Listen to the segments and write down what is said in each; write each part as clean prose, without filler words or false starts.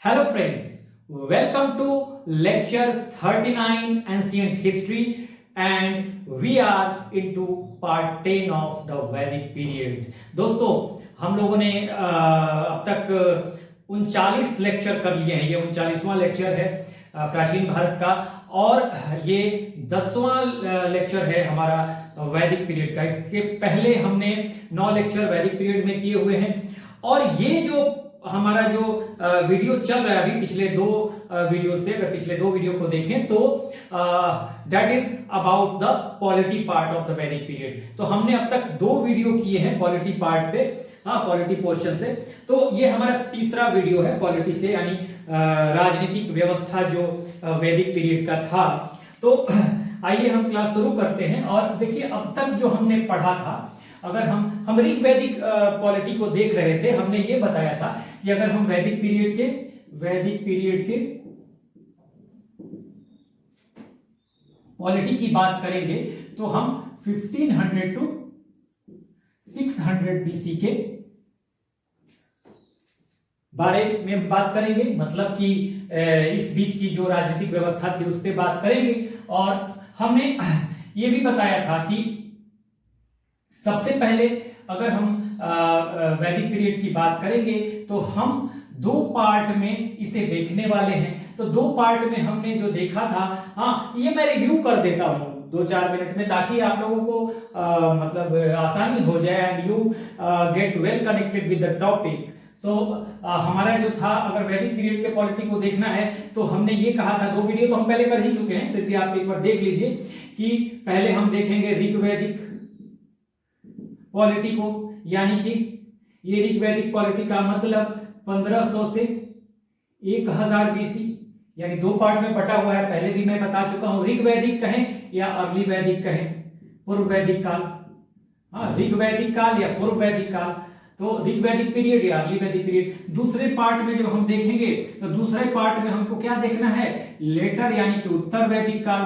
Hello friends, welcome to lecture 39 Ancient History and we are into part 10 of the Vedic period. दोस्तों हम लोगों ने अब तक 39 लेक्चर कर लिए हैं। ये 39वां लेक्चर है प्राचीन भारत का और ये 10वां लेक्चर है हमारा वैदिक पीरियड का। इसके पहले हमने 9 लेक्चर वैदिक पीरियड में किए हुए हैं और ये जो हमारा जो वीडियो चल रहा है अभी पिछले दो वीडियो से, अगर पिछले दो वीडियो को देखें तो that is about the polity part of the वैदिक पीरियड। तो हमने अब तक 2 वीडियो किए हैं पॉलिटी पार्ट पे, पॉलिटी पोर्शन से। तो ये हमारा तीसरा वीडियो है पॉलिटी से, यानी राजनीतिक व्यवस्था जो वैदिक पीरियड का था। तो आइए हम क्लास शुरू करते हैं। और देखिए अब तक जो हमने पढ़ा था, अगर हम ऋग्वैदिक पॉलिटी को देख रहे थे, हमने ये बताया था कि अगर हम वैदिक पीरियड के पॉलिटी की बात करेंगे तो हम 1500 टू 600 बीसी के बारे में बात करेंगे। मतलब कि इस बीच की जो राजनीतिक व्यवस्था थी उस पर बात करेंगे। और हमने ये भी बताया था कि सबसे पहले अगर हम वैदिक पीरियड की बात करेंगे तो हम 2 पार्ट में इसे देखने वाले हैं। तो 2 पार्ट में हमने जो देखा था, ये मैं रिव्यू कर देता हूं 2-4 मिनट में, ताकि आप लोगों को मतलब आसानी हो जाए and you get well connected with the topic. So हमारा जो था, अगर वैदिक पीरियड के पॉलिटी को देखना है तो हमने ये कहा था, 2 वीडियो तो हम पहले कर ही चुके हैं, फिर भी आप एक बार देख लीजिए कि पहले हम देखेंगे ऋग्वैदिक पॉलिटी को, यानी कि ये ऋग्वैदिक पॉलिटी का मतलब 1500 से 1000 बीसी, यानी 2 पार्ट में बटा हुआ है। पहले भी मैं बता चुका हूं, ऋग्वैदिक कहें या अर्ली वैदिक कहें, पूर्व वैदिक काल, ऋग्वैदिक काल या पूर्व वैदिक काल। तो ऋग्वैदिक पीरियड या अर्ली वैदिक पीरियड। दूसरे पार्ट में जब हम देखेंगे तो दूसरे पार्ट में हमको क्या देखना है, लेटर यानी कि उत्तर वैदिक काल।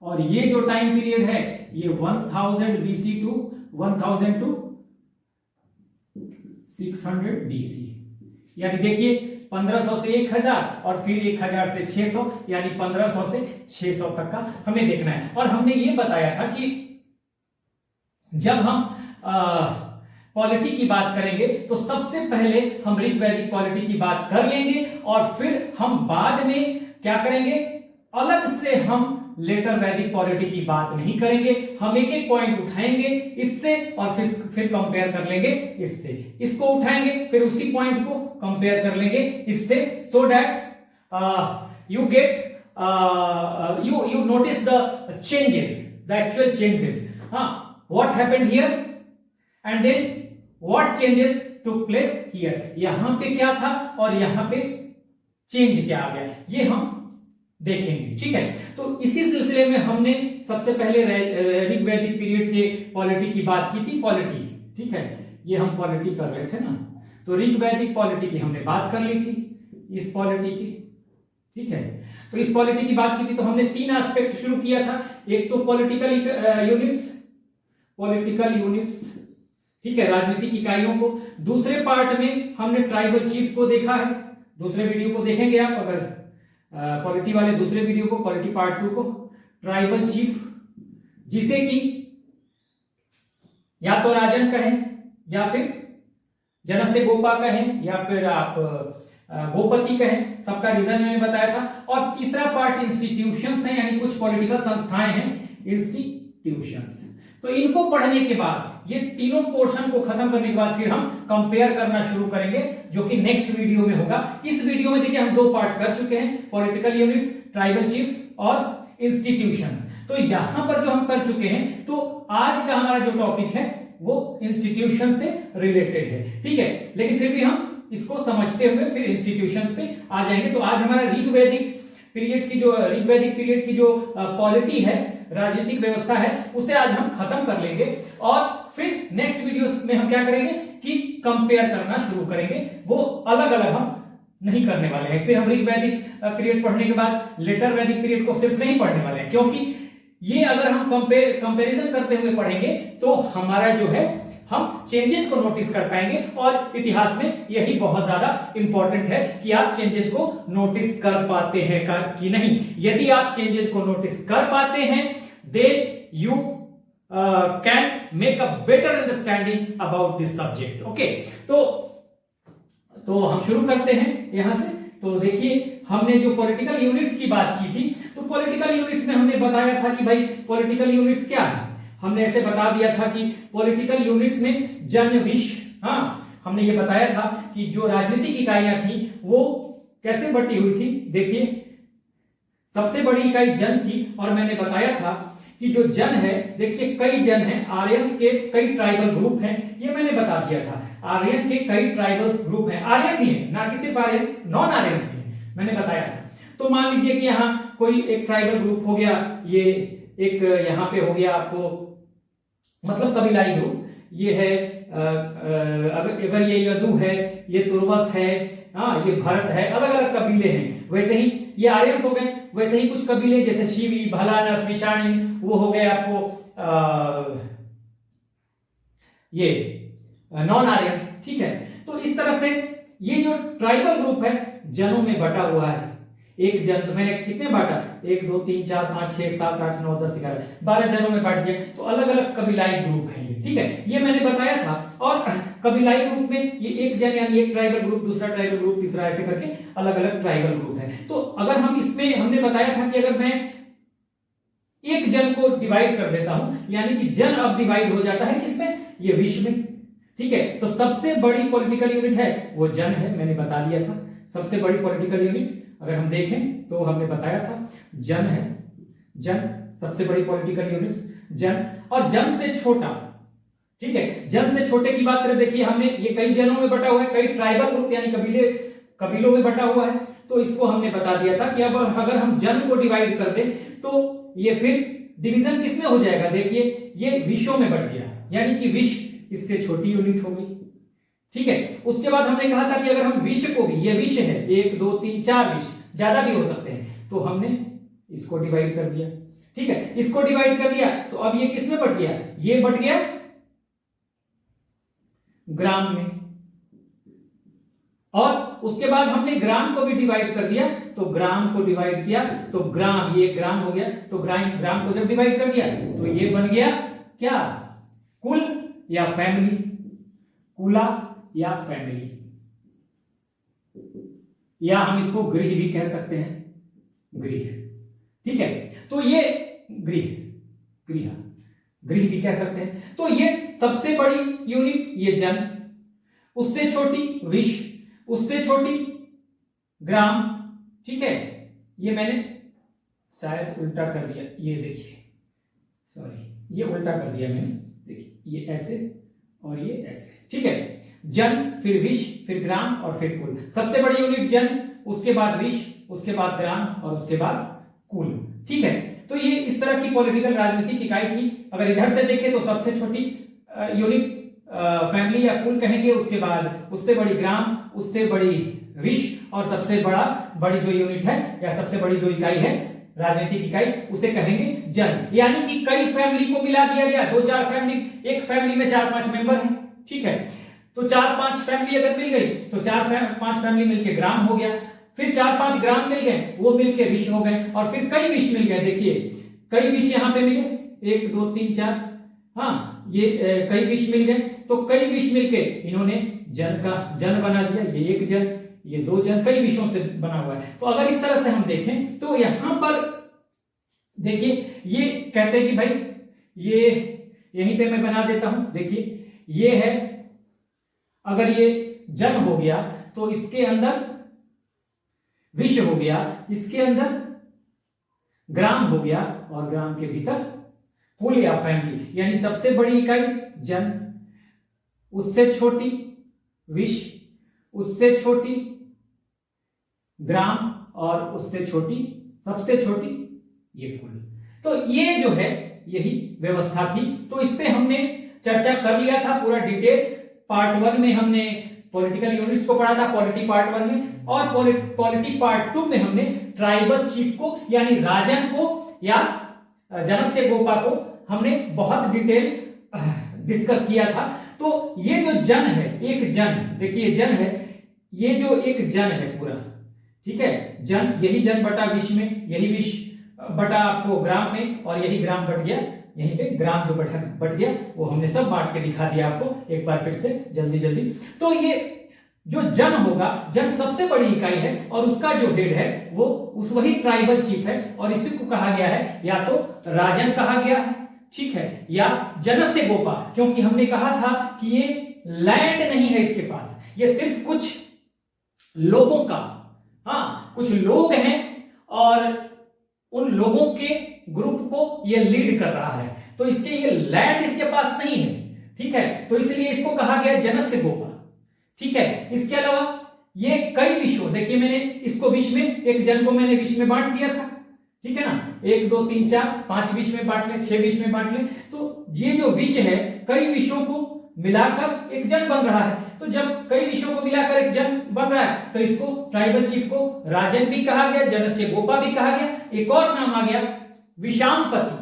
और ये जो टाइम पीरियड है ये 1000 बीसी टू 1000 टू 600 बीसी, यानी देखिए 1500 से 1000 और फिर 1000 से 600, यानी 1500 से 600 तक का हमें देखना है। और हमने ये बताया था कि जब हम पॉलिटी की बात करेंगे तो सबसे पहले हम ऋग्वैदिक पॉलिटी की बात कर लेंगे और फिर हम बाद में क्या करेंगे, अलग से हम लेटर वैदिक पॉलिटी की बात नहीं करेंगे। हम एक एक पॉइंट उठाएंगे इससे और फिर कंपेयर कर लेंगे इससे, इसको उठाएंगे फिर उसी पॉइंट को कंपेयर कर लेंगे इससे, so that you get you notice the changes, the actual changes, what happened here and then what changes took place here। यहां पे क्या था और यहां पे चेंज क्या आ गया, ये हम देखेंगे। ठीक है, तो इसी सिलसिले में हमने सबसे पहले ऋग्वैदिक पीरियड के पॉलिटी की बात की थी। पॉलिटी, ठीक है, ये हम पॉलिटी कर रहे थे ना, तो ऋग्वैदिक पॉलिटी की हमने बात कर ली थी, इस पॉलिटी की। ठीक है, तो इस पॉलिटी की बात की थी तो हमने 3 एस्पेक्ट शुरू किया था। एक तो पॉलिटिकल यूनिट्स, ठीक है, राजनीतिक इकाइयों को। दूसरे पार्ट में हमने ट्राइबल चीफ को देखा है, दूसरे वीडियो को देखेंगे आप, अगर पॉलिटी वाले दूसरे वीडियो को, पॉलिटी पार्ट 2 को। ट्राइबल चीफ जिसे कि या तो राजन कहें या फिर जनस्य गोपा कहें या फिर आप गोपति कहें, सबका रीजन मैंने बताया था। और तीसरा पार्ट इंस्टीट्यूशंस है, यानी कुछ पॉलिटिकल संस्थाएं हैं, इंस्टीट्यूशंस। तो इनको पढ़ने के बाद, ये तीनों पोर्शन को खत्म करने के बाद फिर हम कंपेयर करना शुरू करेंगे, जो कि नेक्स्ट वीडियो में होगा। इस वीडियो में देखिए हम 2 पार्ट कर चुके हैं, पॉलिटिकल यूनिट्स, ट्राइबल चीफ्स और इंस्टीट्यूशंस। तो यहां पर जो हम कर चुके हैं, तो आज का हमारा जो टॉपिक है वो इंस्टीट्यूशन से रिलेटेड है। ठीक है, लेकिन फिर भी हम इसको समझते हुए फिर इंस्टीट्यूशंस पे आ जाएंगे। तो आज हमारा ऋग्वैदिक पीरियड की जो पॉलिटी है, राजनीतिक व्यवस्था है, उसे आज हम खत्म कर लेंगे और फिर नेक्स्ट वीडियोस में हम क्या करेंगे कि कंपेयर करना शुरू करेंगे। वो अलग अलग हम नहीं करने वाले हैं। फिर हम ऋग्वैदिक पीरियड पढ़ने के बाद लेटर वैदिक पीरियड को सिर्फ नहीं पढ़ने वाले हैं, क्योंकि ये अगर हम कंपैरिजन करते हुए पढ़ेंगे तो हमारा जो है हम चेंजेस को नोटिस कर पाएंगे। और इतिहास में यही बहुत ज्यादा इंपॉर्टेंट है कि आप चेंजेस को नोटिस कर पाते हैं कि नहीं। यदि आप चेंजेस को नोटिस कर पाते हैं then you can make a better understanding about this subject. Okay, तो हम शुरू करते हैं यहां से। तो देखिए, हमने जो पॉलिटिकल यूनिट्स की बात की थी, तो पॉलिटिकल यूनिट्स में हमने बताया था कि भाई पॉलिटिकल यूनिट्स क्या है। हमने ऐसे बता दिया था कि पॉलिटिकल यूनिट्स में जन, विश्व, हाँ हमने ये बताया था कि जो राजनीतिक इकाइयां थी वो कैसे बटी हुई थी। देखिए, सबसे बड़ी इकाई जन थी, और मैंने बताया था कि जो जन है, देखिए कई जन हैं, आर्यंस के कई ट्राइबल ग्रुप हैं, ये मैंने बता दिया था। आर्यन के कई ट्राइबल्स ग्रुप हैं, आर्यन भी है, ना कि सिर्फ आर्यन, नॉन आर्यंस भी है, मैंने बताया था। तो मान लीजिए कि यहाँ कोई एक ट्राइबल ग्रुप हो गया, ये एक यहाँ पे हो गया आपको मतलब कबीलाई ग्रुप, ये है अगर ये यदु है, ये तुर्वस है, हाँ ये भरत है, अलग अलग कबीले हैं। वैसे ही ये आर्यंस हो गए, वैसे ही कुछ कबीले जैसे शिवी, भलानस, विशाणी, वो हो गए आपको ये नॉन आर्यंस। ठीक है, तो इस तरह से ये जो ट्राइबल ग्रुप है जनों में बटा हुआ है। एक जन, तो मैंने कितने बांटा, 1 2 3 4 5 6 7 8 9 10 11 12 जनों में बांट दिया। तो अलग अलग कबीलाई ग्रुप है ये। ठीक है, ये मैंने बताया था। और कबीलाई ग्रुप में ये एक जन यानी एक ट्राइबल ग्रुप, दूसरा ट्राइबल ग्रुप, तीसरा, ऐसे करके अलग अलग ट्राइबल ग्रुप है। तो अगर हम इसमें, हमने बताया था कि अगर मैं एक जन को डिवाइड कर देता हूं, यानी कि जन अब डिवाइड हो जाता है किसमें, ये विश्व में। ठीक है, तो सबसे बड़ी पॉलिटिकल यूनिट है वो जन है, मैंने बता दिया था। सबसे बड़ी पॉलिटिकल यूनिट अगर हम देखें तो हमने बताया था जन है, जन सबसे बड़ी पॉलिटिकल यूनिट्स जन। और जन से छोटा, ठीक है, जन से छोटे की बात करें, देखिए हमने ये कई जनों में बटा हुआ है, कई ट्राइबल ग्रुप यानी कबीलों में बटा हुआ है। तो इसको हमने बता दिया था कि अब अगर हम जन को डिवाइड कर दें तो ये फिर डिवीजन किसमें हो जाएगा, देखिए ये विश्वों में बट गया, यानी कि विश्व इससे छोटी यूनिट हो गई। ठीक है, उसके बाद हमने कहा था कि अगर हम विश्व को भी, ये विश्व है 1 2 3 4 विश्व, ज्यादा भी हो सकते हैं, तो हमने इसको डिवाइड कर दिया। ठीक है, इसको डिवाइड कर दिया तो अब ये किस में बट गया, ये बट गया ग्राम में। और उसके बाद हमने ग्राम को भी डिवाइड कर दिया, तो ग्राम को डिवाइड किया तो ग्राम, ये ग्राम हो गया। तो ग्राम को जब डिवाइड कर दिया तो ये बन गया क्या, कुल या फैमिली, कुला या फैमिली, या हम इसको गृह भी कह सकते हैं, गृह। ठीक है, तो ये गृह भी कह सकते हैं। तो ये सबसे बड़ी यूनिट ये जन, उससे छोटी विश्व, उससे छोटी ग्राम। ठीक है, ये मैंने शायद उल्टा कर दिया, ये देखिए, सॉरी ये उल्टा कर दिया मैंने, देखिए ये ऐसे और ये ऐसे। ठीक है, जन, फिर विश्व, फिर ग्राम और फिर कुल। सबसे बड़ी यूनिट जन, उसके बाद विश्व, उसके बाद ग्राम और उसके बाद कुल। ठीक है, तो ये इस तरह की पॉलिटिकल राजनीतिक इकाई थी। अगर इधर से देखें तो सबसे छोटी यूनिट फैमिली या कुल कहेंगे, उसके बाद उससे बड़ी ग्राम, उससे बड़ी विश्व, और सबसे बड़ी जो यूनिट है या सबसे बड़ी जो इकाई है राजनीतिक इकाई, उसे कहेंगे जन। यानी कि कई फैमिली को मिला दिया गया, 2-4 फैमिली, एक फैमिली में 4-5 मेंबर हैं। ठीक है, तो 4-5 फैमिली अगर मिल गई तो 4-5 फैमिली मिलके ग्राम हो गया, फिर 4-5 ग्राम मिल गए, वो मिलके विश्व हो गए, और फिर कई विश्व मिल गए। देखिए कई विश्व यहां पे मिले, 1 2 3 4, हाँ ये कई विश्व मिल गए। तो कई विश्व मिलके इन्होंने जन बना दिया, ये एक जन, ये 2 जन, कई विषयों से बना हुआ है। तो अगर इस तरह से हम देखें तो यहां पर देखिए ये कहते हैं कि भाई ये यहीं पे मैं बना देता हूं, देखिए ये है, अगर ये जन हो गया तो इसके अंदर विश्व हो गया, इसके अंदर ग्राम हो गया, और ग्राम के भीतर कुल या फैमिली। यानी सबसे बड़ी इकाई जन, उससे छोटी विश्व, उससे छोटी ग्राम, और उससे छोटी, सबसे छोटी ये कुल। तो ये जो है यही व्यवस्था थी। तो इस पे हमने चर्चा कर लिया था पूरा डिटेल। पार्ट 1 में हमने पॉलिटिकल यूनिट्स को पढ़ा था, पॉलिटी पार्ट 1 में, और पॉलिटी पार्ट 2 में हमने ट्राइबल चीफ को यानी राजन को या जनस्य गोपा को हमने बहुत डिटेल डिस्कस किया था। तो ये जो जन है, एक जन, देखिए जन है, ये जो एक जन है पूरा, ठीक है, जन, यही जन बटा विश्व में, यही विश्व बटा आपको ग्राम में, और यही ग्राम बट गया यहीं पे, ग्राम जो बट गया वो हमने सब बांट के दिखा दिया आपको एक बार फिर से जल्दी जल्दी। तो ये जो जन होगा, जन सबसे बड़ी इकाई है और उसका जो हेड है वो उस वही ट्राइबल चीफ है, और इसी को कहा गया है या तो राजन कहा गया है, ठीक है, या जनस्य गोपा, क्योंकि हमने कहा था कि ये लैंड नहीं है इसके पास, ये सिर्फ कुछ लोगों का, हाँ कुछ लोग हैं और उन लोगों के ग्रुप को ये लीड कर रहा है, तो इसके ये लैंड इसके पास नहीं है, ठीक है, तो इसलिए इसको कहा गया जनस्य गोपा, ठीक है। इसके अलावा ये कई विषयों, देखिए मैंने इसको विष में, एक जन को मैंने विष में बांट दिया था, ठीक है ना, 1 2 3 4 5 विष में बांट ले, 6 विष में बांट ले, तो ये जो विष है कई विषयों को मिलाकर एक जन बन रहा है, तो जब कई विषयों को मिलाकर एक जन बन रहा है तो इसको ट्राइबल चीफ को राजन भी कहा गया, जनस्य गोपा भी कहा गया, एक और नाम आ गया विषामपति,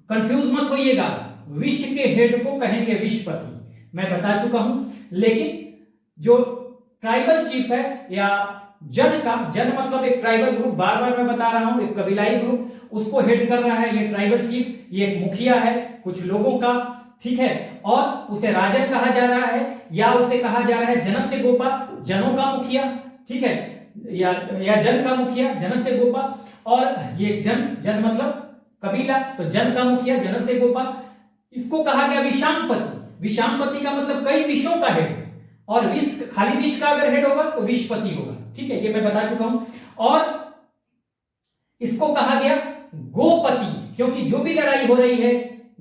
कंफ्यूज मत होइएगा, विश्व के हेड को कहेंगे विषपति, मैं बता चुका हूं, लेकिन जो ट्राइबल चीफ है या जन का, जन मतलब एक ट्राइबल ग्रुप, बार बार मैं बता रहा हूं, एक कबीलाई ग्रुप, उसको हेड कर रहा है ये ट्राइबल चीफ, ये एक मुखिया है कुछ लोगों का, ठीक है, और उसे राजन कहा जा रहा है या उसे कहा जा रहा है जनस्य गोपा, जनों का मुखिया, ठीक है, या जन का मुखिया, जनस्य गोपा, और ये जन मतलब कबीला, तो जन का मुखिया जनस्य गोपा, इसको कहा गया विषामपति, विषामपति का मतलब कई विषयों का हेड, और विष, खाली विष का अगर हेड होगा तो विषपति होगा, ठीक है, ये मैं बता चुका हूं, और इसको कहा गया गोपति, क्योंकि जो भी लड़ाई हो रही है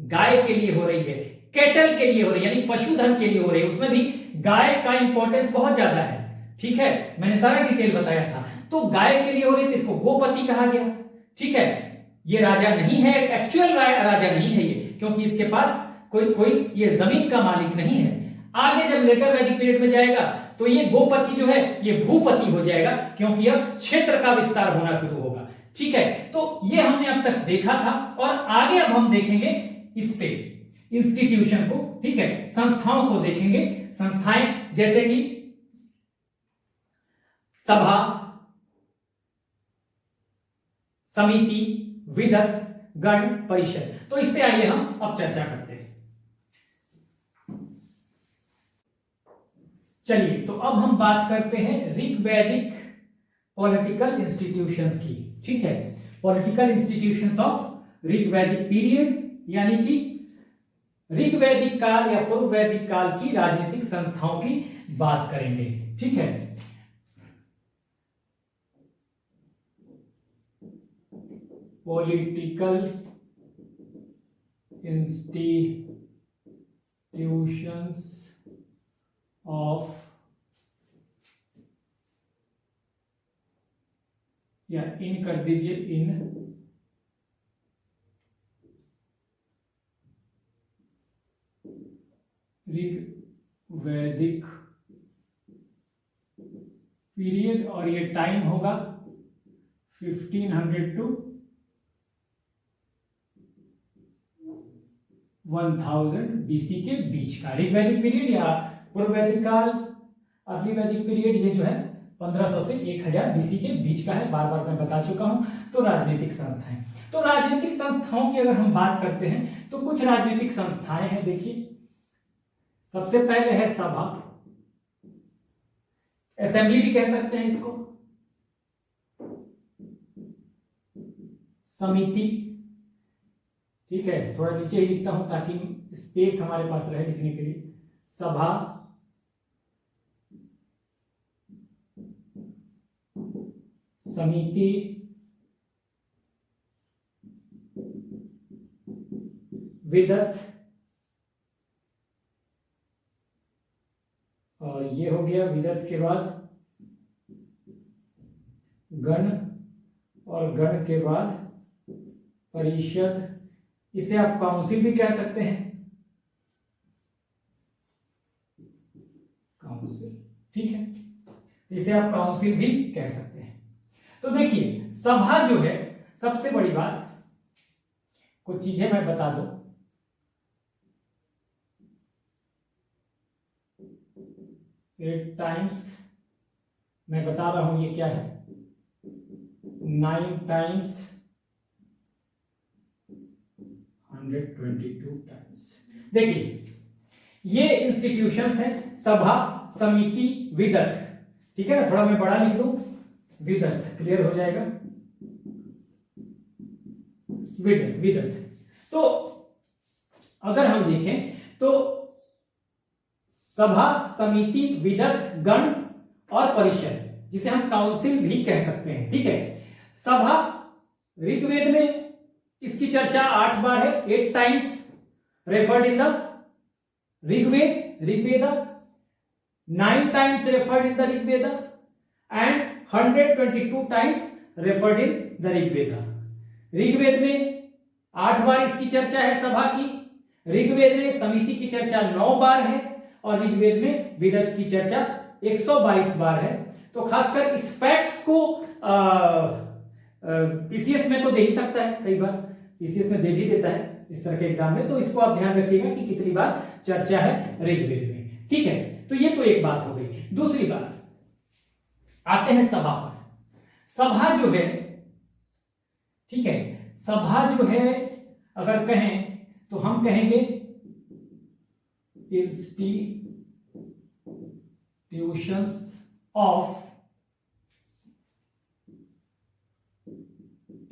गाय के लिए हो रही है, कैटल के लिए हो रही है, यानी पशुधन के लिए हो रही है, उसमें भी गाय का इंपॉर्टेंस बहुत ज्यादा है, ठीक है, मैंने सारा डिटेल बताया था, तो गाय के लिए हो रही थी, इसको गोपति कहा गया, ठीक है, ये राजा नहीं है, एक्चुअल राजा नहीं है ये, क्योंकि इसके पास कोई ये जमीन का मालिक नहीं है, आगे जब लेटर वैदिक पीरियड में जाएगा तो ये गोपति जो है ये भूपति हो जाएगा, क्योंकि अब क्षेत्र का विस्तार होना शुरू होगा, ठीक है, तो ये हमने अब तक देखा था, और आगे अब हम देखेंगे इस पे इंस्टीट्यूशन को, ठीक है, संस्थाओं को देखेंगे, संस्थाएं जैसे कि सभा, समिति, विदत, गण, परिषद, तो इस पे आइए हम अब चर्चा करते हैं। चलिए, तो अब हम बात करते हैं ऋग्वैदिक पॉलिटिकल इंस्टीट्यूशंस की, ठीक है, पॉलिटिकल इंस्टीट्यूशंस ऑफ ऋग्वैदिक पीरियड, यानी कि ऋग्वैदिक काल या पूर्व वैदिक काल की राजनीतिक संस्थाओं की बात करेंगे, ठीक है। पॉलिटिकल इंस्टीट्यूशंस ऑफ, या इन कर दीजिए, इन ऋग्वैदिक पीरियड, और ये टाइम होगा 1500 टू 1000 बीसी के बीच का ऋग्वैदिक पीरियड, या पूर्व वैदिक काल, अर्ली वैदिक पीरियड, ये जो है 1500 से 1000 बीसी के बीच का है, बार बार मैं बता चुका हूं। तो राजनीतिक संस्थाएं, तो राजनीतिक संस्थाओं की अगर हम बात करते हैं तो कुछ राजनीतिक संस्थाएं हैं, देखिए सबसे पहले है सभा, असेंबली भी कह सकते हैं इसको, समिति, ठीक है, थोड़ा नीचे ही लिखता हूं ताकि स्पेस हमारे पास रहे लिखने के लिए, सभा, समिति, विदत, और ये हो गया विदत के बाद गण, और गण के बाद परिषद, इसे आप काउंसिल भी कह सकते हैं, काउंसिल, ठीक है, इसे आप काउंसिल भी कह सकते हैं। तो देखिए सभा जो है, सबसे बड़ी बात, कुछ चीजें मैं बता दूं, 8 टाइम्स, मैं बता रहा हूं ये क्या है, 9 टाइम्स 122 टाइम्स। देखिए ये इंस्टीट्यूशंस हैं, सभा, समिति, विदत, ठीक है ना, थोड़ा मैं बड़ा लिख दूं, विदत, क्लियर हो जाएगा, विदत विदत। तो अगर हम देखें तो सभा, समिति, विदत, गण और परिषद, जिसे हम काउंसिल भी कह सकते हैं, ठीक है। सभा, ऋग्वेद में इसकी चर्चा 8 बार है, 8 times referred in the Rigveda, 9 times referred in the Rigveda and 122 times referred in the Rigveda. Rigveda में 8 बार इसकी चर्चा है सभा की, ऋग्वेद में समिति की चर्चा 9 बार है और ऋग्वेद में विदत की चर्चा 122 बार है। तो खासकर इस फैक्ट्स को पीसीएस में तो दे ही सकता है, कई बार पीसीएस में दे भी देता है इस तरह के एग्जाम में, तो इसको आप ध्यान रखिएगा कि कितनी बार चर्चा है ऋग्वेद में, ठीक है। तो ये तो एक बात हो गई। दूसरी बात, आते हैं सभा पर। सभा जो है, ठीक है, सभा जो है अगर कहें तो हम कहेंगे इंस्टीट्यूशंस ऑफ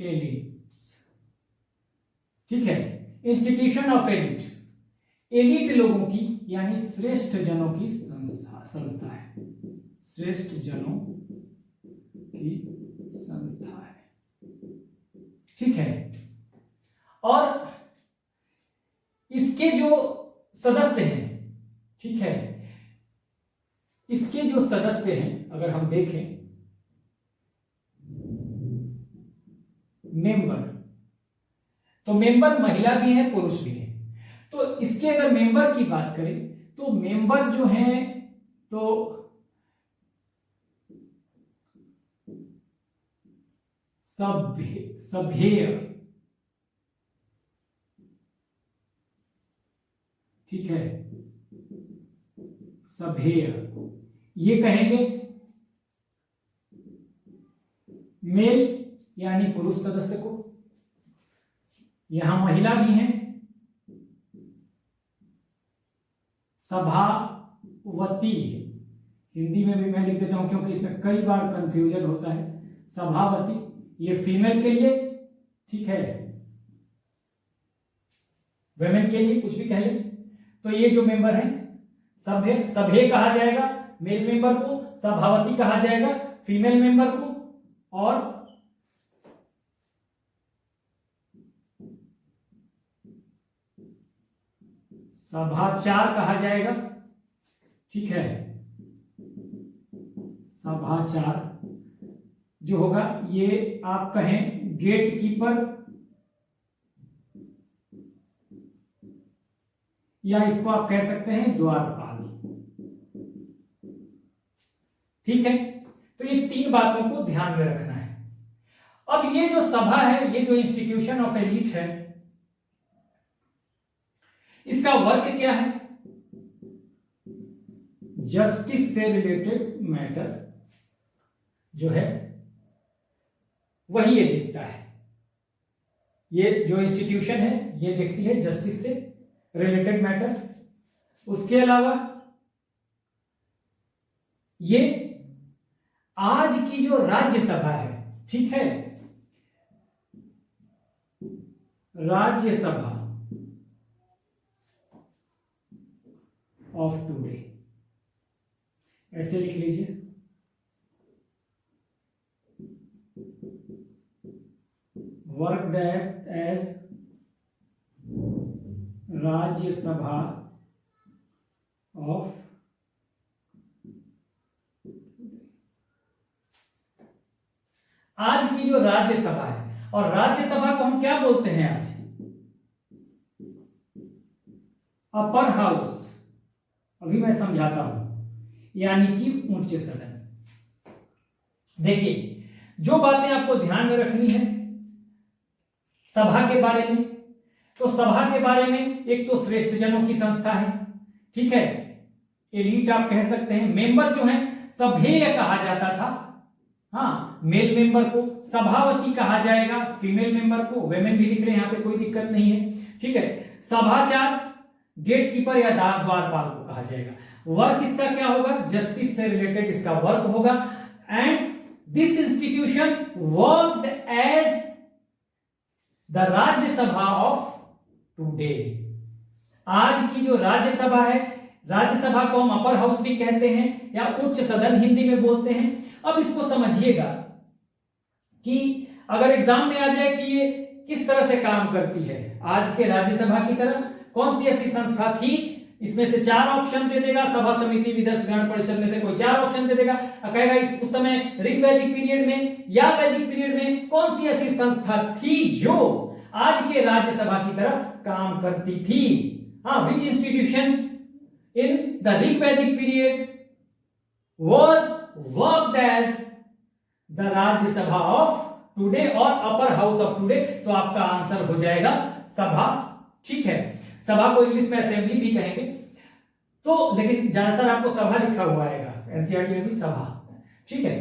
एलिट्स, ठीक है, इंस्टीट्यूशन ऑफ एलिट, एलिट लोगों की यानी श्रेष्ठ जनों की संस्था है, श्रेष्ठ जनों की संस्था है, ठीक है। और इसके जो सदस्य हैं, ठीक है, इसके जो सदस्य हैं अगर हम देखें, मेंबर, तो मेंबर महिला भी है पुरुष भी है। तो इसके अगर मेंबर की बात करें तो मेंबर जो हैं तो सभ्य, ठीक है, सभ्य, ये कहेंगे मेल यानी पुरुष सदस्य को, यहां महिला भी हैं, सभावती, हिंदी में भी मैं लिख देता हूं क्योंकि इसमें कई बार कंफ्यूजन होता है, सभावती ये फीमेल के लिए, ठीक है, वुमेन के लिए कुछ भी कह ले। तो ये जो मेंबर है सभ्य, सभ्य कहा जाएगा मेल मेंबर को, सभावती कहा जाएगा फीमेल मेंबर को, और सभाचार कहा जाएगा, ठीक है। सभाचार जो होगा ये आप कहें गेट कीपर, या इसको आप कह सकते हैं द्वारपाल, ठीक है। तो ये 3 बातों को ध्यान में रखना है। अब ये जो सभा है, ये जो इंस्टीट्यूशन ऑफ एलिट है, इसका वर्क क्या है, जस्टिस से रिलेटेड मैटर जो है वही ये देखता है। ये जो इंस्टीट्यूशन है ये देखती है जस्टिस से रिलेटेड मैटर। उसके अलावा ये आज की जो राज्यसभा है, ठीक है, राज्यसभा ऑफ टुडे, ऐसे लिख लीजिए, वर्कड एज राज्यसभा ऑफ आज की जो राज्यसभा है, और राज्यसभा को हम क्या बोलते हैं आज, अपर हाउस, अभी मैं समझाता हूं, यानी कि उच्च सदन। देखिए जो बातें आपको ध्यान में रखनी है सभा के बारे में, तो सभा के बारे में एक तो श्रेष्ठ जनों की संस्था है, ठीक है, एलीट आप कह सकते हैं। मेंबर जो है सभ्य कहा जाता था, हाँ, मेल मेंबर को सभावती कहा जाएगा, फीमेल मेंबर को वेमेन भी लिख रहे हैं यहाँ पे, कोई दिक्कत नहीं है, ठीक है। सभाचार, गेटकीपर या द्वारपाल को कहा जाएगा। वर्क इसका क्या होगा, जस्टिस से रिलेटेड इसका वर्क होगा। And this institution worked as the Rajya Sabha of today. आज की जो राज्यसभा है, राज्यसभा को हम अपर हाउस भी कहते हैं या उच्च सदन हिंदी में बोलते हैं। अब इसको समझिएगा कि अगर एग्जाम में आ जाए कि ये किस तरह से काम करती है आज के राज्यसभा की तरह, कौन सी ऐसी संस्था थी, इसमें से 4 ऑप्शन दे देगा, सभा समिति विधायक गण परिषद में से कोई 4 ऑप्शन दे देगा और कहेगा इस उस समय ऋग्वैदिक पीरियड में या वैदिक पीरियड में कौन सी ऐसी संस्था थी जो आज के राज्यसभा की तरह काम करती थी। हाँ, which institution in the Rigvedic period was worked as the Rajya Sabha of today और अपर हाउस ऑफ टुडे। तो आपका आंसर हो जाएगा सभा, ठीक है। सभा को इंग्लिश में असेंबली भी कहेंगे, तो लेकिन ज्यादातर आपको सभा लिखा हुआ आएगा, एनसीईआरटी में भी सभा, ठीक है।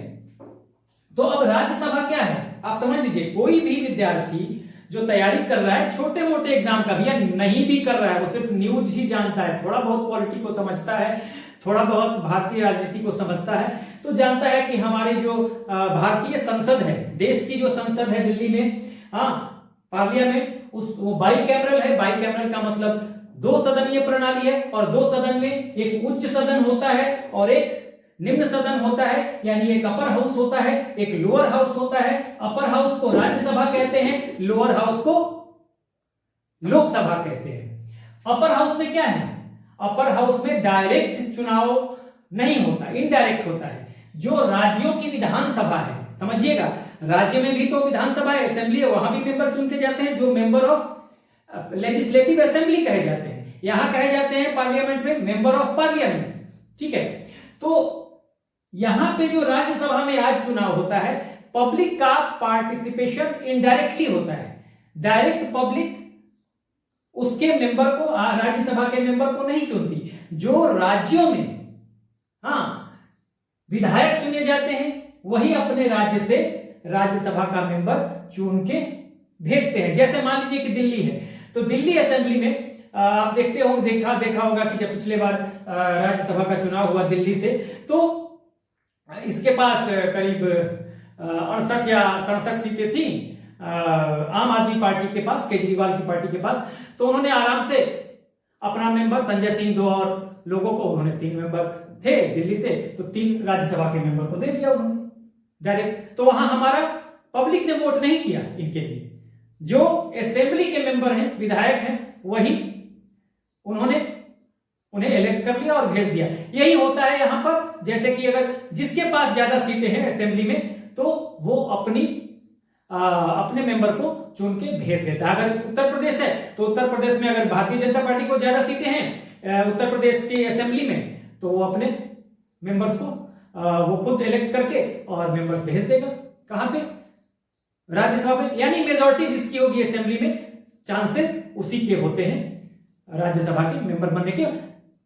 तो अब राज्यसभा क्या है आप समझ लीजिए। कोई भी विद्यार्थी जो तैयारी कर रहा है छोटे मोटे एग्जाम का भी या नहीं भी कर रहा है, वो सिर्फ न्यूज ही जानता है, थोड़ा बहुत पॉलिटी को समझता है, थोड़ा बहुत भारतीय राजनीति को समझता है, तो जानता है कि हमारी जो भारतीय संसद है, देश की जो संसद है दिल्ली में, हाँ, पार्लियामेंट, वो बाइकैमरल है। बाइकैमरल का मतलब 2 सदनीय प्रणाली है और 2 सदन में एक उच्च सदन होता है और एक निम्न सदन होता है, यानी एक अपर हाउस होता है, एक लोअर हाउस होता है। अपर हाउस को राज्यसभा कहते हैं, लोअर हाउस को लोकसभा कहते हैं। अपर हाउस में क्या है, अपर हाउस में डायरेक्ट चुनाव नहीं होता, इनडायरेक्ट होता है। जो राज्यों की विधानसभा है, समझिएगा, राज्य में भी तो विधानसभा है, असेंबली है, वहां भी मेंबर चुन के जाते हैं जो मेंबर ऑफ लेजिस्लेटिव असेंबली कहे जाते हैं। यहां कहे जाते हैं पार्लियामेंट में मेंबर ऑफ पार्लियामेंट, ठीक है। तो यहां पे जो राज्यसभा में आज चुनाव होता है, पब्लिक का पार्टिसिपेशन इनडायरेक्टली होता है। डायरेक्ट पब्लिक उसके मेंबर को, राज्यसभा के मेंबर को नहीं चुनती। जो राज्यों में, हाँ, विधायक चुने जाते हैं, वही अपने राज्य से राज्यसभा का मेंबर चुन के भेजते हैं। जैसे मान लीजिए कि दिल्ली है, तो दिल्ली असेंबली में आप देखते हो, देखा होगा कि जब पिछले बार राज्यसभा का चुनाव हुआ दिल्ली से, तो इसके पास करीब 68 या 67 सीटें थी आम आदमी पार्टी के पास, केजरीवाल की पार्टी के पास। तो उन्होंने आराम से अपना मेंबर, संजय सिंह 2 और लोगों को, उन्होंने 3 मेंबर थे दिल्ली से, तो 3 राज्यसभा के मेंबर को दे दिया उन्होंने डायरेक्ट। तो वहां हमारा पब्लिक ने वोट नहीं किया इनके लिए, जो असेंबली के मेंबर हैं, विधायक हैं, वही उन्होंने उन्हें इलेक्ट कर लिया और भेज दिया। यही होता है यहां पर, जैसे कि अगर जिसके पास ज्यादा सीटें हैं असेंबली में, तो वो अपने मेंबर को चुन के भेज देता है। अगर उत्तर प्रदेश है तो उत्तर प्रदेश में अगर भारतीय जनता पार्टी को ज्यादा सीटें हैं उत्तर प्रदेश की असेंबली में, तो वो अपने मेंबर्स को वो खुद इलेक्ट करके और मेंबर्स भेज देगा। कहां पे, राज्यसभा में। यानी मेजॉरिटी जिसकी होगी असेंबली में, चांसेस उसी के होते हैं राज्यसभा के मेंबर बनने के।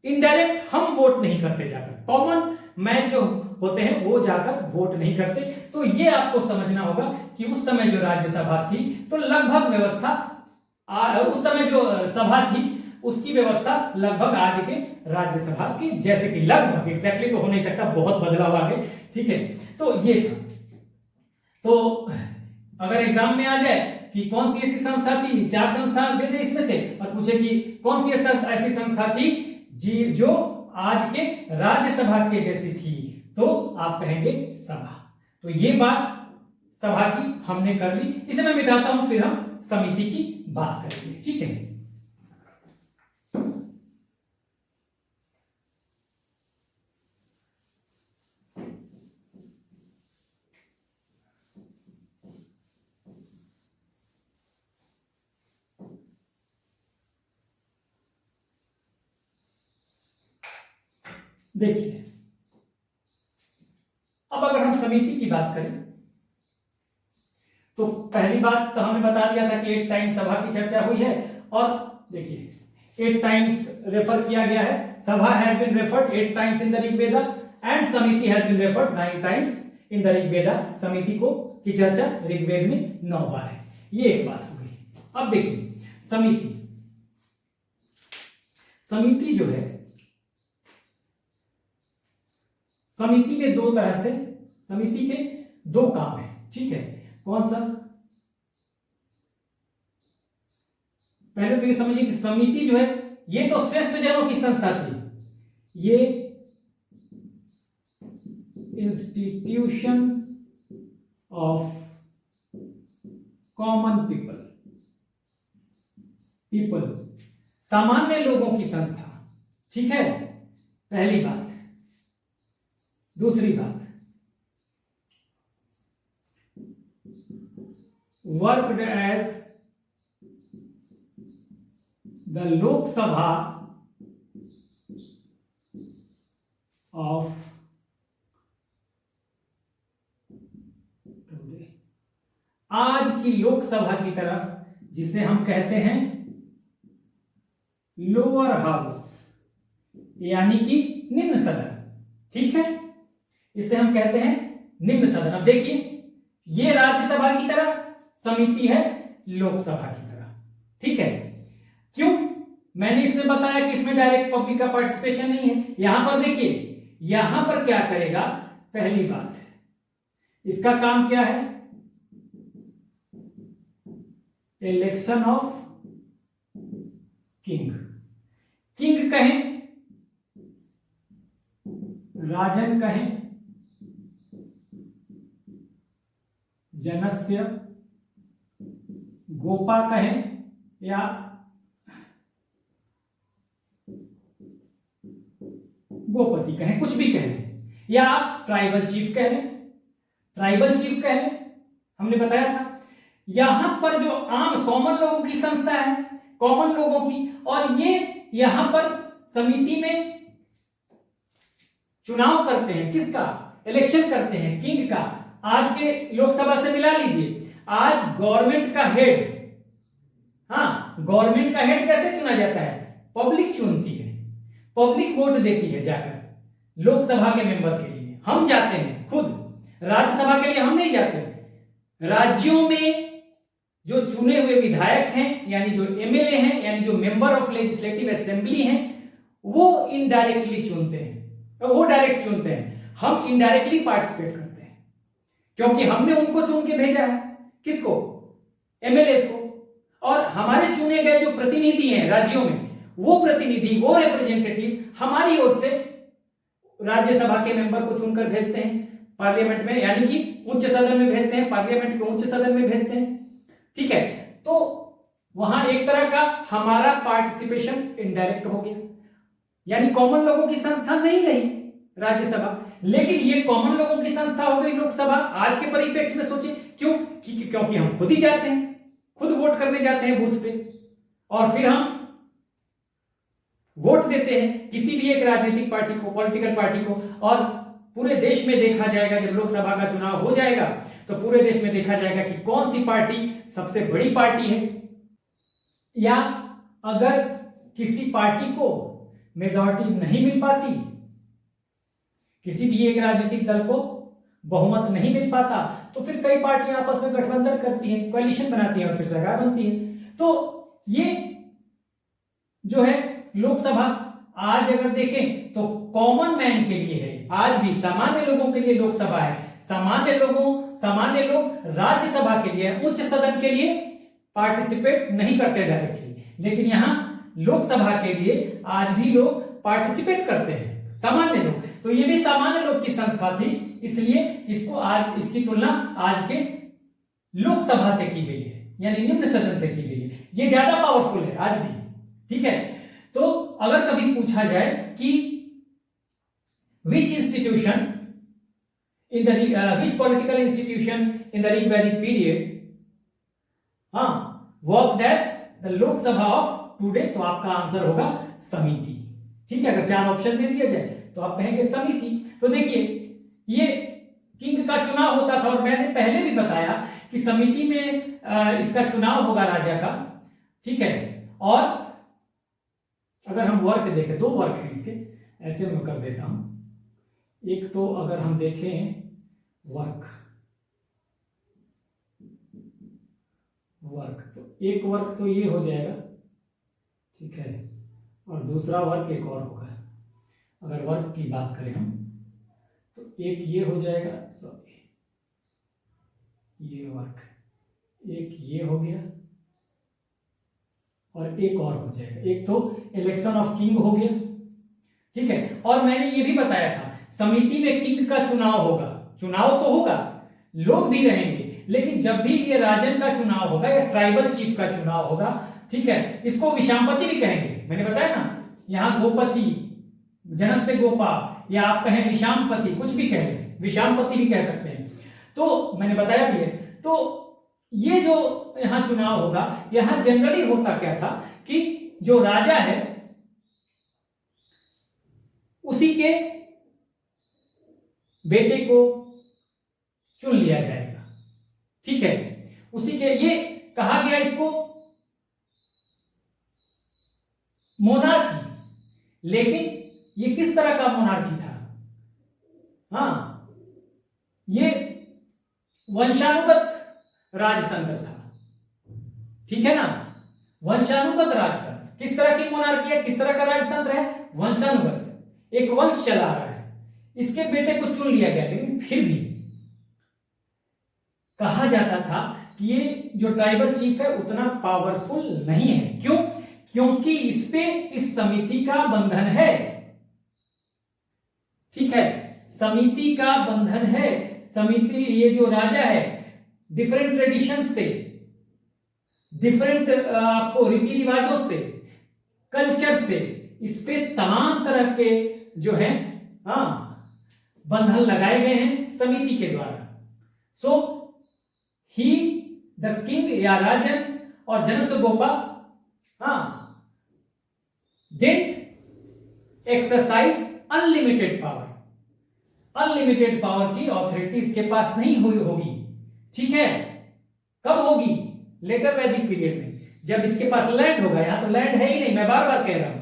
इनडायरेक्ट हम वोट नहीं करते जाकर, कॉमन मैन जो होते हैं वो जाकर वोट नहीं करते। तो ये आपको समझना होगा कि उस समय जो राज्यसभा थी, तो लगभग व्यवस्था, उस समय जो सभा थी उसकी व्यवस्था लगभग आज के राज्यसभा की जैसे कि, लगभग, एग्जैक्टली तो हो नहीं सकता, बहुत बदलाव आ गए, ठीक है। तो ये था। तो अगर एग्जाम में आ जाए कि कौन सी ऐसी संस्था थी, 4 संस्था दे दे इसमें से और पूछे कि कौन सी ऐसी संस्था थी जो आज के राज्यसभा के जैसी थी, तो आप कहेंगे सभा। तो ये बात सभा की हमने कर ली। इसे मैं मिटाता हूं, फिर हम समिति की बात करेंगे, ठीक है। देखिए, अब अगर हम समिति की बात करें, तो पहली बात तो हमने बता दिया था कि एक टाइम सभा की चर्चा हुई है। और देखिए, 8 टाइम्स रेफर किया गया है। Sabha has been referred 8 times in the Rigveda and Samiti has been referred 9 times in the Rigveda. समिति को की चर्चा ऋग्वेद में 9 बार है। ये एक बात हो गई। अब देखिए समिति, समिति जो है, समिति में दो तरह से, समिति के दो काम है, ठीक है। कौन सा? पहले तो ये समझिए कि समिति जो है ये तो श्रेष्ठ जनों की संस्था थी, ये इंस्टीट्यूशन ऑफ कॉमन पीपल, सामान्य लोगों की संस्था, ठीक है, पहली बात। दूसरी बात, worked as the Lok Sabha of today, आज की लोकसभा की तरह, जिसे हम कहते हैं लोअर हाउस, यानी कि निम्न सदन, ठीक है, इसे हम कहते हैं निम्न सदन। अब देखिए ये राज्यसभा की तरह, समिति है लोकसभा की तरह, ठीक है। क्यों? मैंने इसमें बताया कि इसमें डायरेक्ट पब्लिक का पार्टिसिपेशन नहीं है। यहां पर देखिए, यहां पर क्या करेगा, पहली बात, इसका काम क्या है, इलेक्शन ऑफ किंग, किंग कहें, राजन कहें, जनस्य गोपा कहें, या गोपति कहें, कुछ भी कहें, या आप ट्राइबल चीफ कह लें, ट्राइबल चीफ कह लें, हमने बताया था। यहां पर जो आम कॉमन लोगों की संस्था है, कॉमन लोगों की, और ये यहां पर समिति में चुनाव करते हैं, किसका? इलेक्शन करते हैं किंग का। आज के लोकसभा से मिला लीजिए, आज गवर्नमेंट का हेड, हाँ, गवर्नमेंट का हेड कैसे चुना जाता है? पब्लिक चुनती है, पब्लिक वोट देती है जाकर लोकसभा के मेंबर के लिए। हम जाते हैं खुद, राज्यसभा के लिए हम नहीं जाते। राज्यों में जो चुने हुए विधायक हैं, यानी जो एमएलए हैं, यानी जो मेंबर ऑफ लेजिस्लेटिव असेंबली हैं, वो इनडायरेक्टली चुनते हैं, वो डायरेक्ट चुनते हैं, हम इनडायरेक्टली पार्टिसिपेट करते हैं, क्योंकि हमने उनको चुन के भेजा है। किसको? एमएलए को। और हमारे चुने गए जो प्रतिनिधि हैं राज्यों में, वो प्रतिनिधि, वो रिप्रेजेंटेटिव हमारी ओर से राज्यसभा के मेंबर को चुनकर भेजते हैं पार्लियामेंट में, यानी कि उच्च सदन में भेजते हैं, पार्लियामेंट के उच्च सदन में भेजते हैं, ठीक है। तो वहां एक तरह का हमारा पार्टिसिपेशन इनडायरेक्ट हो गया, यानी कॉमन लोगों की संस्था नहीं रही राज्यसभा, लेकिन ये कॉमन लोगों की संस्था हो गई लोकसभा। आज के परिप्रेक्ष्य में सोचिए, क्यों? क्योंकि हम खुद ही जाते हैं, खुद वोट करने जाते हैं बूथ पे, और फिर हम वोट देते हैं किसी भी एक राजनीतिक पार्टी को, पॉलिटिकल पार्टी को। और पूरे देश में देखा जाएगा, जब लोकसभा का चुनाव हो जाएगा तो पूरे देश में देखा जाएगा कि कौन सी पार्टी सबसे बड़ी पार्टी है, या अगर किसी पार्टी को मेजॉरिटी नहीं मिल पाती, किसी भी एक राजनीतिक दल को बहुमत नहीं मिल पाता, तो फिर कई पार्टियां आपस में गठबंधन करती हैं, कोalition बनाती हैं और फिर सरकार बनती है। तो ये जो है लोकसभा, आज अगर देखें तो कॉमन मैन के लिए है, आज भी सामान्य लोगों के लिए लोकसभा है। सामान्य लोग राज्यसभा के लिए, उच्च सदन के लिए पार्टिसिपेट नहीं करते डायरेक्टली, लेकिन यहां लोकसभा के लिए आज भी लोग पार्टिसिपेट करते हैं, सामान्य लोग। तो ये भी सामान्य लोग की संस्था थी, इसलिए इसको आज, इसकी तुलना आज के लोकसभा से की गई है, यानी निम्न सदन से की गई है। ये ज्यादा पावरफुल है आज भी, ठीक है। तो अगर कभी पूछा जाए कि which institution in the which political institution in the Rigvedic period worked as the Lok Sabha of today, तो आपका आंसर होगा समिति, ठीक है। अगर 4 ऑप्शन दे दिया जाए तो आप कहेंगे समिति। तो देखिए ये किंग का चुनाव होता था, और मैंने पहले भी बताया कि समिति में इसका चुनाव होगा राजा का, ठीक है। और अगर हम वर्क देखें, दो वर्क है इसके, ऐसे मैं कर देता हूं। एक तो अगर हम देखें वर्क, तो एक वर्क तो ये हो जाएगा, ठीक है, और दूसरा वर्क एक और होगा। अगर वर्क की बात करें हम तो एक ये हो जाएगा, सॉरी ये वर्क, एक ये हो गया और एक और हो जाएगा। एक तो इलेक्शन ऑफ किंग हो गया, ठीक है। और मैंने ये भी बताया था समिति में किंग का चुनाव होगा, चुनाव तो होगा, लोग भी रहेंगे, लेकिन जब भी ये राजन का चुनाव होगा या ट्राइबल चीफ का चुनाव होगा, ठीक है, इसको विषामपति भी कहेंगे, मैंने बताया ना, यहाँ गोपति, जनस्य गोपा, या आप कहें विषामपति, कुछ भी कहें, विषामपति भी कह सकते हैं। तो मैंने बताया भी है। तो ये जो यहां चुनाव होगा, यहां जनरली होता क्या था कि जो राजा है उसी के बेटे को चुन लिया जाएगा, ठीक है, उसी के, ये कहा गया इसको मोनार्की। लेकिन ये किस तरह का मोनार्की था? हाँ, ये वंशानुगत राजतंत्र था, ठीक है ना, वंशानुगत राजतंत्र। किस तरह की मोनार्की है, किस तरह का राजतंत्र है? वंशानुगत, एक वंश चला रहा है, इसके बेटे को चुन लिया गया। लेकिन फिर भी कहा जाता था कि ये जो ट्राइबल चीफ है उतना पावरफुल नहीं है। क्यों? क्योंकि इस पे इस समिति का बंधन है, ठीक है, समिति का बंधन है। समिति, ये जो राजा है, डिफरेंट ट्रेडिशन से, डिफरेंट आपको रीति रिवाजों से, कल्चर से, इस पे तमाम तरह के जो है बंधन लगाए गए हैं समिति के द्वारा। सो ही द किंग या राजन और जनस्य Gopa didn't exercise unlimited power. Unlimited power की ऑथोरिटी इसके पास नहीं हुई होगी, ठीक है। कब होगी? लेटर वैदिक पीरियड में, जब इसके पास लैंड होगा। यहां तो लैंड है ही नहीं, मैं बार बार कह रहा हूं।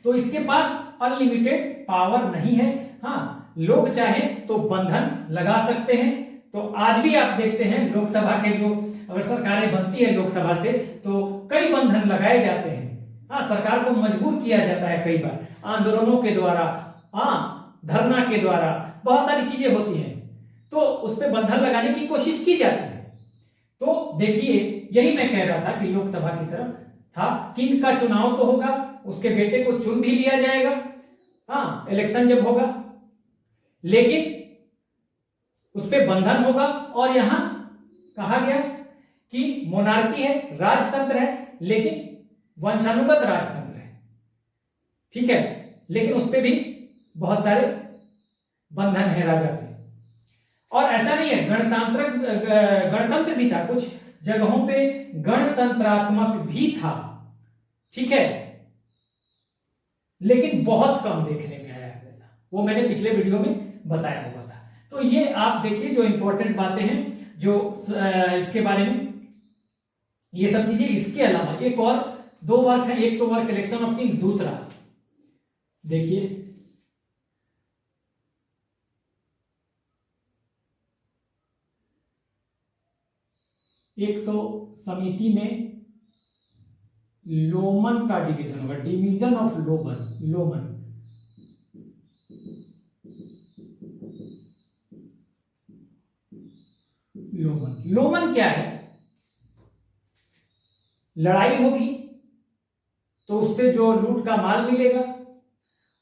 तो इसके पास अनलिमिटेड पावर नहीं है। हाँ, लोग चाहे तो बंधन लगा सकते हैं। तो आज भी आप देखते हैं लोकसभा के जो, अगर सरकारें बनती है लोकसभा से, तो कई बंधन लगाए जाते हैं। हाँ, सरकार को मजबूर किया जाता है कई बार, आंदोलनों के द्वारा, धरना के द्वारा, बहुत सारी चीजें होती हैं, तो उस पर बंधन लगाने की कोशिश की जाती है। तो देखिए, यही मैं कह रहा था कि लोकसभा की तरफ था, किंग का चुनाव तो होगा, उसके बेटे को चुन भी लिया जाएगा, इलेक्शन जब होगा, लेकिन उस पर बंधन होगा। और यहां कहा गया कि मोनार्की है, राजतंत्र है, लेकिन वंशानुगत राजतंत्र है, ठीक है, लेकिन उस पर भी बहुत सारे बंधन है राजा के। और ऐसा नहीं है, गणतंत्र भी था, कुछ जगहों पे गणतंत्रात्मक भी था, ठीक है, लेकिन बहुत कम देखने में आया है ऐसा। वो मैंने पिछले वीडियो में बताया हुआ था। तो ये आप देखिए जो इंपॉर्टेंट बातें हैं जो इसके बारे में, ये सब चीजें। इसके अलावा एक और दो वर्क है, एक तो वर्क इलेक्शन ऑफ किंग, दूसरा देखिए एक तो समिति में लोमन का डिवीजन होगा, division of Loman. Loman Loman Loman क्या है? लड़ाई होगी तो उससे जो लूट का माल मिलेगा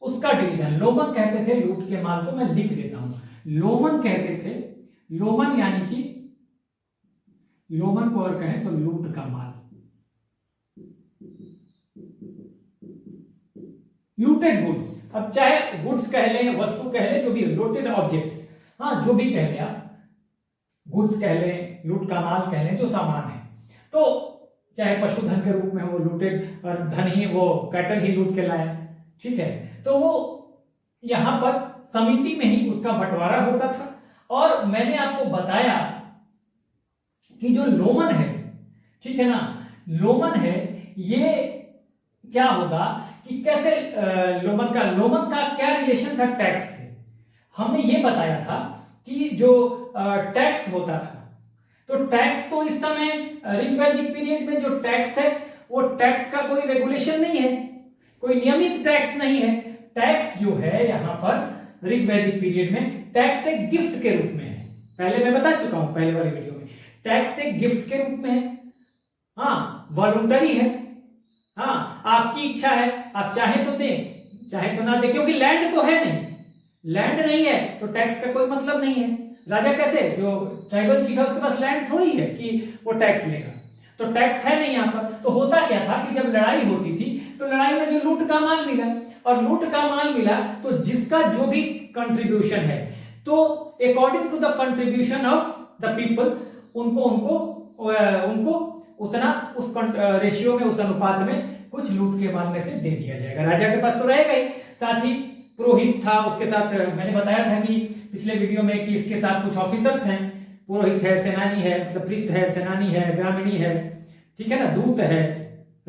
उसका डिवीजन लोमन कहते थे। लूट के माल को मैं लिख देता हूं, लोमन कहते थे। लोमन यानी कि लोमन को अगर कहें तो लूट का माल, लूटेड गुड्स। अब चाहे गुड्स कह लें, वस्तु कह लें, जो भी लूटेड ऑब्जेक्ट्स, जो भी कह लें आप, गुड्स कह लें, लूट का माल कह लें, जो सामान है, तो चाहे पशुधन के रूप में वो लूटेड, और धन ही वो कैटल ही लूट के लाए, ठीक है। तो वो यहां पर समिति में ही उसका बंटवारा होता था। और मैंने आपको बताया कि जो लोमन है, ठीक है ना, लोमन है, ये क्या होगा कि कि कैसे लोमन का क्या रिलेशन था टैक्स से। हमने ये बताया था कि जो टैक्स होता था, तो टैक्स तो इस समय ऋग्वैदिक पीरियड में जो टैक्स है वो टैक्स का कोई रेगुलेशन नहीं है, कोई नियमित टैक्स नहीं है। टैक्स जो है यहाँ पर ऋग्वैदिक पीरियड में टैक्स एक गिफ्ट के रूप में है। पहले मैं बता चुका हूं पहले वाली वीडियो में, टैक्स एक गिफ्ट के रूप में है। हाँ, वॉलंटरी है। हाँ, आपकी इच्छा है, आप चाहे तो दें चाहे तो ना दें, क्योंकि लैंड तो है नहीं, लैंड नहीं है तो टैक्स का कोई मतलब नहीं है। राजा कैसे, जो ट्राइबल चीफ है उसके पास लैंड थोड़ी है कि वो टैक्स लेगा, तो टैक्स है नहीं यहाँ पर। तो होता क्या था कि जब लड़ाई होती थी तो लड़ाई में जो लूट का माल मिला, और लूट का माल मिला तो जिसका जो भी कंट्रीब्यूशन है, तो according to the contribution of the people उनको उतना उस रेशियो में, उस अनुपात में कुछ लूट के माल में से दे दिया जाएगा। राजा के पास तो रहेगा ही, साथ ही पुरोहित था उसके साथ। मैंने बताया था कि पिछले वीडियो में कि इसके साथ कुछ ऑफिसर्स हैं, पुरोहित है, सेनानी है, मतलब पृष्ठ है, सेनानी है, ग्रामीणी है, ठीक है ना, दूत है,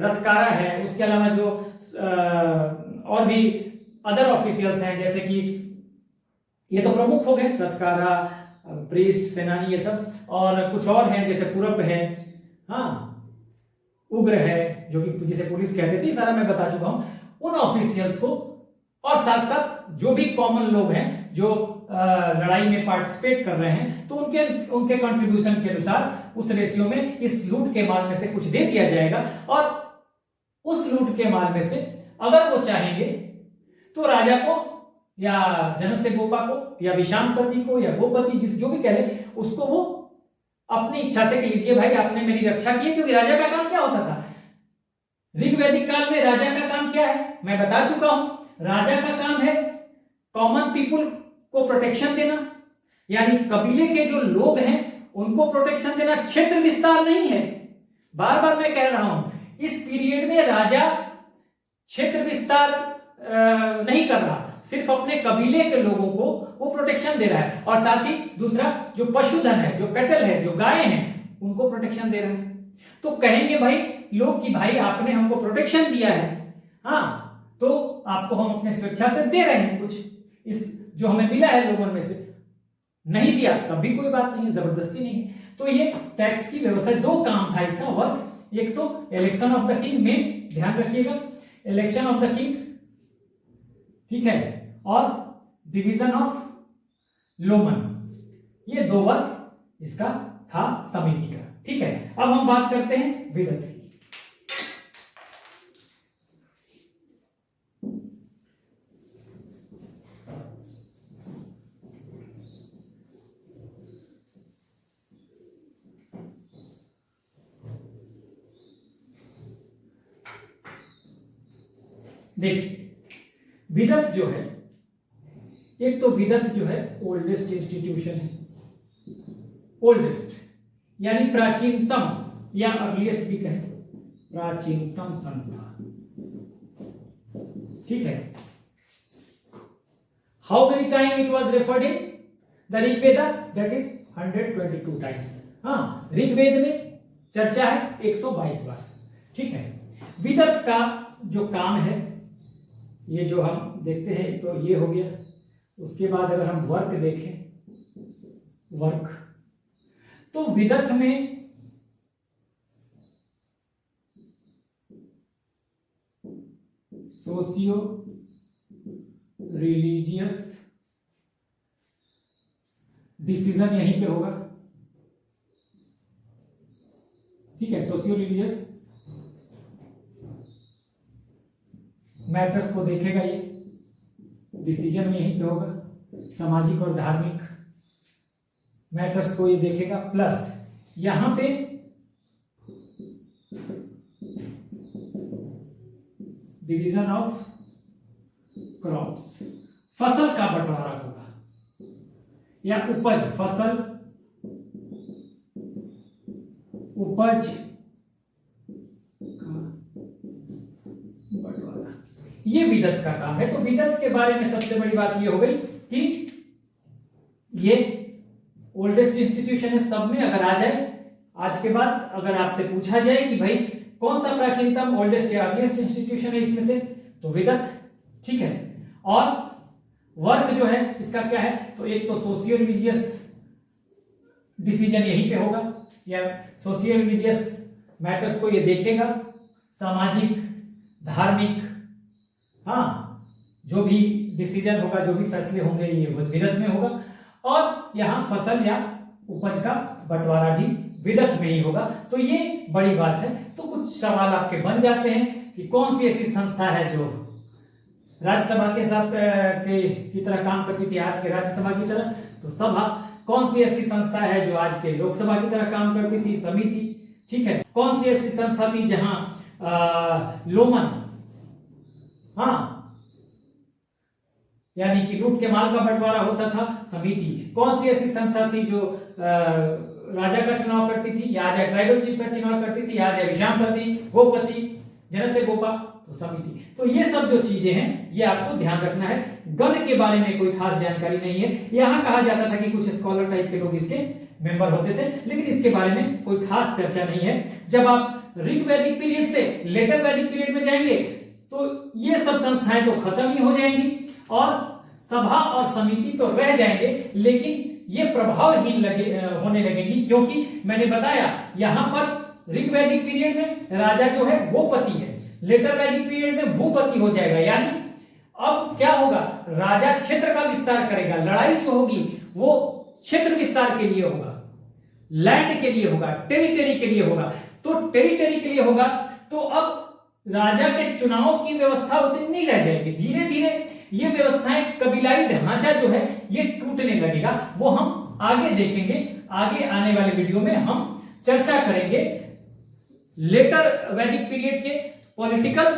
रथकारा है, उसके अलावा जो और भी अदर ऑफिशियल्स हैं, जैसे कि ये तो प्रमुख हो गए, रथकारा, पृष्ठ, सेनानी, ये सब। और कुछ और हैं जैसे पुरप है, हाँ, उग्र है, जो कि जिसे पुलिस कहते थे, सारा मैं बता चुका हूं। उन ऑफिशियल्स को और साथ साथ जो भी कॉमन लोग हैं जो लड़ाई में पार्टिसिपेट कर रहे हैं, तो उनके कंट्रीब्यूशन के अनुसार उस रेशियो में इस लूट के माल में से कुछ दे दिया जाएगा। और उस लूट के माल में से अगर वो चाहेंगे तो राजा को या जनस्य गोपा को या विषामपति को या गोपति, जिस जो भी कह ले, उसको वो अपनी इच्छा से लीजिए भाई, आपने मेरी रक्षा की है। क्योंकि राजा का काम क्या होता था ऋग्वैदिक काल में, राजा का काम क्या है मैं बता चुका हूं। राजा का काम है कॉमन पीपुल को प्रोटेक्शन देना, यानी कबीले के जो लोग हैं उनको प्रोटेक्शन देना, क्षेत्र विस्तार नहीं है। बार बार मैं कह रहा हूं, इस पीरियड में राजा क्षेत्र विस्तार नहीं कर रहा, सिर्फ अपने कबीले के लोगों को वो प्रोटेक्शन दे रहा है। और साथ ही दूसरा, जो पशुधन है, जो कैटल है, जो गायें हैं, उनको प्रोटेक्शन दे रहा है। तो कहेंगे भाई लोग कि भाई आपने हमको प्रोटेक्शन दिया है, हाँ, तो आपको हम अपने स्वेच्छा से दे रहे हैं कुछ, इस जो हमें मिला है लोगों में से। नहीं दिया तब भी कोई बात नहीं है, जबरदस्ती नहीं है। तो ये टैक्स की व्यवस्था, दो काम था इसका वर्क, एक तो इलेक्शन ऑफ द किंग, में ध्यान रखिएगा, इलेक्शन ऑफ द किंग, ठीक है, और डिवीजन ऑफ लोमन, ये दो वर्क इसका था समिति का, ठीक है। अब हम बात करते हैं विदत की। देखिए विदत जो है, एक तो विदत जो है ओल्डेस्ट इंस्टीट्यूशन है, ओल्डेस्ट यानी प्राचीनतम, या अर्लीस्ट भी कहें, प्राचीनतम संस्था, ठीक है। How many time it was referred in the Rigveda, that is 122 times. हाँ, ऋग्वेद में चर्चा है 122 बार, ठीक है। विदत का जो काम है, ये जो हम देखते हैं, तो ये हो गया। उसके बाद अगर हम वर्क देखें, वर्क, तो विदत में सोशियो रिलीजियस डिसीजन यहीं पे होगा, ठीक है। सोशियो रिलीजियस मैटर्स को देखेगा, ये डिसीजन में यहीं पे होगा, सामाजिक और धार्मिक मैटर्स को ये देखेगा। प्लस यहां पे डिवीजन ऑफ क्रॉप्स, फसल का बंटवारा होगा, या उपज, फसल, उपज का बंटवारा, ये विदत का काम है। तो विदत के बारे में सबसे बड़ी बात ये हो गई कि ये ओल्डेस्ट इंस्टीट्यूशन है, सब में अगर आ जाए, आज के बाद अगर आपसे पूछा जाए कि भाई कौन सा प्राचीनतम, ओल्डेस्ट या अर्लीस्ट इंस्टीट्यूशन है इसमें से, तो विदत, ठीक है। और वर्क जो है इसका क्या है, तो एक तो सोशियो रिलीजियस डिसीजन यहीं पे होगा, या सोशियो रिलीजियस मैटर्स को ये देखेगा, सामाजिक, धार्मिक, हाँ, जो भी डिसीजन होगा, जो भी फैसले होंगे ये विदत में होगा। और यहाँ फसल या उपज का बंटवारा भी विदत में ही होगा। तो ये बड़ी बात है। तो कुछ सवाल आपके बन जाते हैं कि कौन सी ऐसी संस्था है जो राज्यसभा के साथ की तरह काम करती थी, आज के राज्यसभा की तरह, तो सभा। कौन सी ऐसी संस्था है जो आज के लोकसभा की तरह काम करती थी, समिति, ठीक है। कौन सी ऐसी संस्था थी जहां लोमन, हाँ, यानी कि लूट के माल का बंटवारा होता था, समिति। कौन सी ऐसी संस्था थी जो राजा का चुनाव करती थी, या जाए ट्राइबल चीफ का चुनाव करती थी, या जाए विषामपति, गोपति, जनस्य गोपा, तो समिति। तो ये सब जो चीजें हैं ये आपको ध्यान रखना है। गण के बारे में कोई खास जानकारी नहीं है। यहाँ कहा जाता था कि कुछ स्कॉलर टाइप के लोग इसके मेंबर होते थे, लेकिन इसके बारे में कोई खास चर्चा नहीं है। जब आप ऋग वैदिक पीरियड से लेटर वैदिक पीरियड में जाएंगे तो ये सब संस्थाएं तो खत्म ही हो जाएंगी और सभा और समिति तो रह जाएंगे, लेकिन ये प्रभावहीन होने लगेगी, क्योंकि मैंने बताया यहां पर ऋग वैदिक पीरियड में राजा जो है गोपति है, लेटर वैदिक पीरियड में भूपति हो जाएगा। यानी अब क्या होगा, राजा क्षेत्र का विस्तार करेगा, लड़ाई जो होगी वो क्षेत्र विस्तार के लिए होगा, लैंड के लिए होगा, टेरिटरी के लिए होगा। तो टेरिटरी के लिए होगा तो अब राजा के चुनाव की व्यवस्था उतनी नहीं रह जाएगी। धीरे धीरे ये व्यवस्थाएं, कबीलाई ढांचा जो है ये टूटने लगेगा। वो हम आगे देखेंगे, आगे आने वाले वीडियो में हम चर्चा करेंगे लेटर वैदिक पीरियड के पॉलिटिकल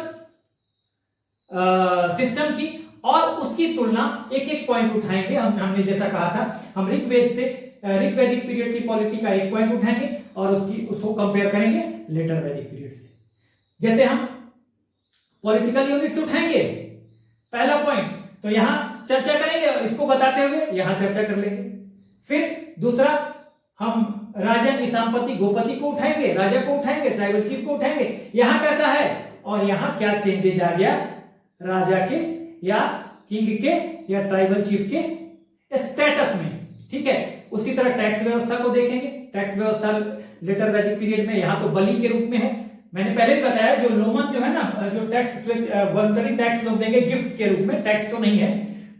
सिस्टम की, और उसकी तुलना एक एक पॉइंट उठाएंगे। हमने जैसा कहा था, हम ऋग वैदिक पीरियड की पॉलिटी का एक पॉइंट उठाएंगे और उसको कंपेयर करेंगे लेटर वैदिक पीरियड से। जैसे हम पॉलिटिकल यूनिट्स उठाएंगे, पहला पॉइंट तो यहां चर्चा करेंगे, इसको बताते हुए यहां चर्चा कर लेंगे। फिर दूसरा हम राजा, विषामपति, गोपति को उठाएंगे, राजा को उठाएंगे, ट्राइबल चीफ को उठाएंगे, यहां कैसा है और यहां क्या चेंजेज आ गया राजा के या किंग के या ट्राइबल चीफ के स्टेटस में, ठीक है। उसी तरह टैक्स व्यवस्था को देखेंगे। टैक्स व्यवस्था लेटर वैदिक पीरियड में यहां तो बलि के रूप में है। मैंने पहले बताया जो लोमन जो है ना, जो टैक्स वॉलंटरी टैक्स लोग देंगे गिफ्ट के रूप में, टैक्स तो नहीं है,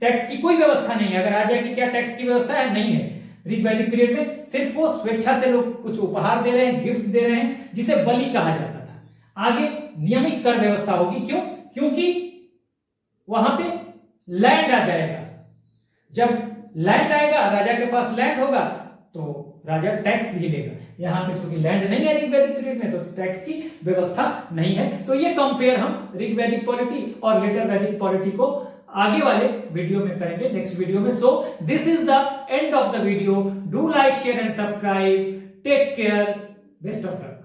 टैक्स की कोई व्यवस्था नहीं है। अगर राजा की क्या टैक्स की व्यवस्था है, नहीं है। ऋग वैदिक पीरियड में सिर्फ वो स्वेच्छा से लोग कुछ उपहार दे रहे हैं, गिफ्ट दे रहे हैं, जिसे बलि कहा जाता था। आगे नियमित कर व्यवस्था होगी, क्यों? क्योंकि वहां पे लैंड आ जाएगा। जब लैंड आएगा, राजा के पास लैंड होगा तो राजा टैक्स भी लेगा। यहां पे चूंकि लैंड नहीं है ऋग वैदिक पीरियड में, तो टैक्स की व्यवस्था नहीं है। तो ये कंपेयर हम ऋग वैदिक पॉलिटी और लेटर वैदिक पॉलिटी को आगे वाले वीडियो में करेंगे, नेक्स्ट वीडियो में। So this is the end of the video. Do like, share and subscribe. Take care, best of luck.